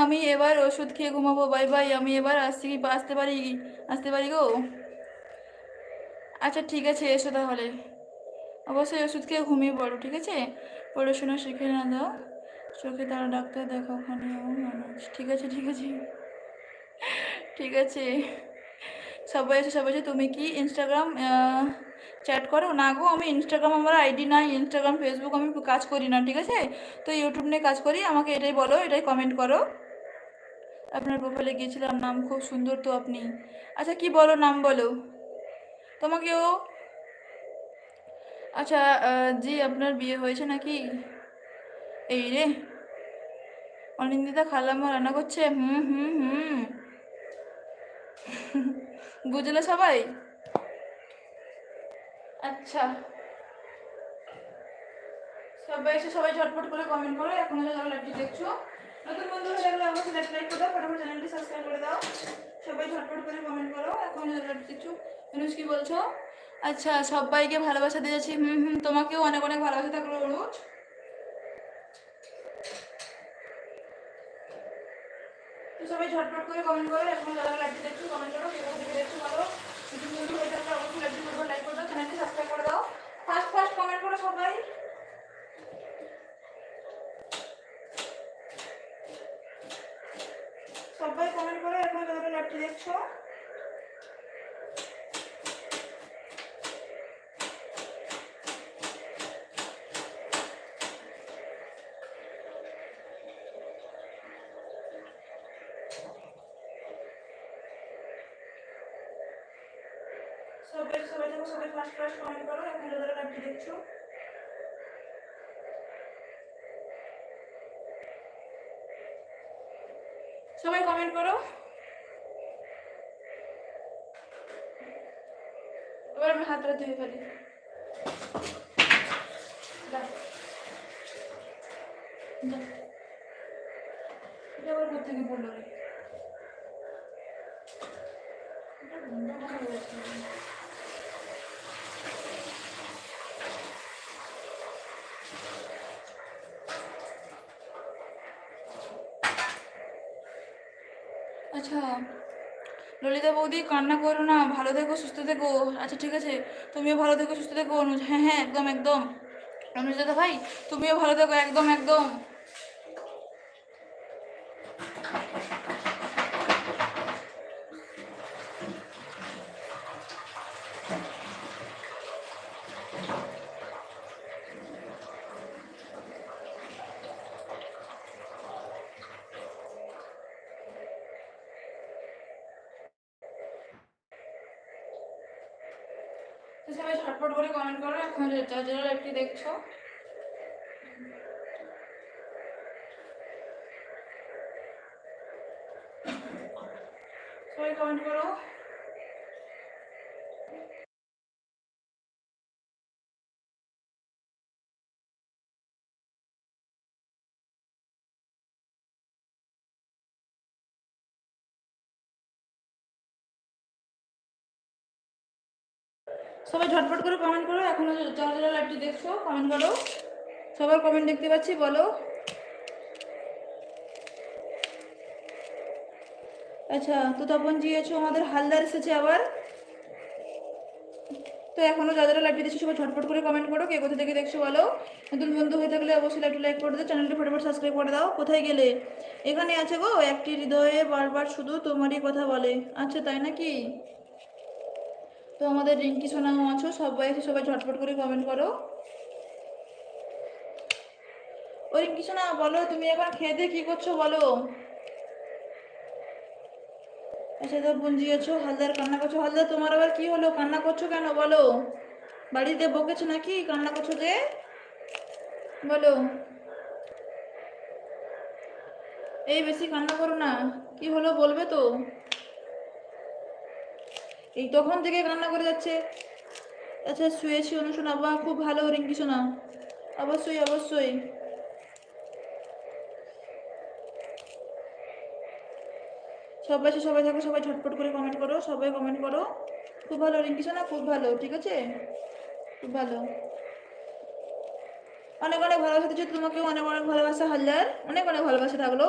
আমি এবার ওষুধ খেয়ে ঘুমাবো, বাই বাই। আমি এবার আসতে পারি গো? আচ্ছা ঠিক আছে, এসো তাহলে। অবশ্যই ওষুধ খেয়ে ঘুমিয়ে পড়ো, ঠিক আছে? পড়াশোনা শিখে না দাও, চোখে তারা ডাক্তার দেখা, ওখানে এমন মানুষ। ঠিক আছে ঠিক আছে ঠিক আছে। সবাই এসে তুমি কি ইনস্টাগ্রাম চ্যাট করো? না গো, আমি ইনস্টাগ্রাম, আমার আইডি নাই ইনস্টাগ্রাম ফেসবুক, আমি কাজ করি না, ঠিক আছে? তো ইউটিউব নিয়ে কাজ করি, আমাকে এটাই বলো, এটাই কমেন্ট করো। আপনার প্রোফাইলে গিয়েছিলাম, নাম খুব সুন্দর তো আপনি। আচ্ছা কি বলো, নাম বলো তোমাকেও। আচ্ছা জি, আপনার বিয়ে হয়েছে নাকি? এই রে, অনিন্দিতা খালাম্মা রান্না করছে। হুম হুম হুম বুঝলে সবাই? আচ্ছা, সবাই ঝটপট করে কমেন্ট করো, এখনো যারা লাইভটি দেখছো। নতুন বন্ধু হয়ে থাকলে অবশ্যই লাইক করে দাও, ফটাফট চ্যানেলটি সাবস্ক্রাইব করে দাও। সবাই ঝটপট করে কমেন্ট করো, এখনো যারা লাইভটি দেখছো। অনুজ কি বলছো? আচ্ছা, সবাইকে ভালোবাসা দিয়েছি। হুম হুম, তোমাকেও অনেক অনেক ভালোবাসা থাকলো অনুজ। তো সবাই ঝটপট করে কমেন্ট করো, এখনো যারা লাইভটি দেখছো কমেন্ট করো, কে কোথা থেকে দেখছো বলো। নতুন বন্ধু হয়ে থাকলে অবশ্যই লাইভটি করবো, লাইক করে দাও, চ্যানেলটি সাবস্ক্রাইব করে দাও। ফার্স্ট ফার্স্ট কমেন্ট করো সবাই। সবাই কমেন্ট করো, এখনো যারা লাইভটি দেখছো। সবাই ফার্স্ট ফার্স্ট কমেন্ট করো, এখন যারা লাইভটি দেখছো। সবাই কমেন্ট করো। এবার আমি হাতটা ধুয়ে ফেলি। এটা আবার কোথা থেকে পড়লো রে? আচ্ছা ললিতা বৌদি, কান্না করো না, ভালো থেকো সুস্থ থেকো। আচ্ছা ঠিক আছে, তুমিও ভালো থেকো সুস্থ থেকো অনুজ। হ্যাঁ হ্যাঁ, একদম একদম। অনুজ দাদা ভাই, তুমিও ভালো থেকো, একদম একদম। তো সবাই ঝটপট করে কমেন্ট করো, এখন যারা যারা একটি দেখছো। সবাই কমেন্ট করো। সবাই ঝটপট করে কমেন্ট করো, এখনো যারা যারা লাইভটি দেখছো কমেন্ট করো। সবার কমেন্ট দেখতে পাচ্ছি, বলো। আচ্ছা, তো তপন জিয়েছো, আমাদের হালদার এসেছে আবার। তো এখনো যারা লাইভটি দেখছো সবাই ঝটপট করে কমেন্ট করো, কে কোথা থেকে দেখছো বলো। নতুন বন্ধু হয়ে থাকলে অবশ্যই লাইভটি লাইক করে দাও, চ্যানেলটি ফটাফট সাবস্ক্রাইব করে দাও। কোথায় গেলে? এখানে আছে গো, একটি হৃদয়ে বারবার শুধু তোমারই কথা বলে। আচ্ছা তাই নাকি? তো আমাদের রিঙ্কি সোনাও আছো, সবাই ঝটপট করে কমেন্ট করো। ও রিঙ্কি সোনা বলো, তুমি এখন খেতে কি করছো বলো। আচ্ছা তো বুঝিয়েছো, হালদার কান্না করছো। হালদার তোমার আবার কি হলো, কান্না করছো কেন বলো? বাড়িতে বকেছো নাকি কান্না করছো যে? বলো। এই বেশি কান্না করো না, কি হলো বলবে তো। এই তখন থেকে কান্না করে যাচ্ছে। আচ্ছা শুয়েছি অনুশোনা, বা খুব ভালো রিঙ্কি শোনা। অবশ্যই অবশ্যই। সবাই থাকো, সবাই ঝটপট করে কমেন্ট করো, সবাই কমেন্ট করো। খুব ভালো রিঙ্কি শোনা, খুব ভালো, ঠিক আছে, খুব ভালো। অনেক অনেক ভালোবাসা দিচ্ছি তোমাকেও, অনেক অনেক ভালোবাসা হালদার, অনেক অনেক ভালোবাসা থাকলো।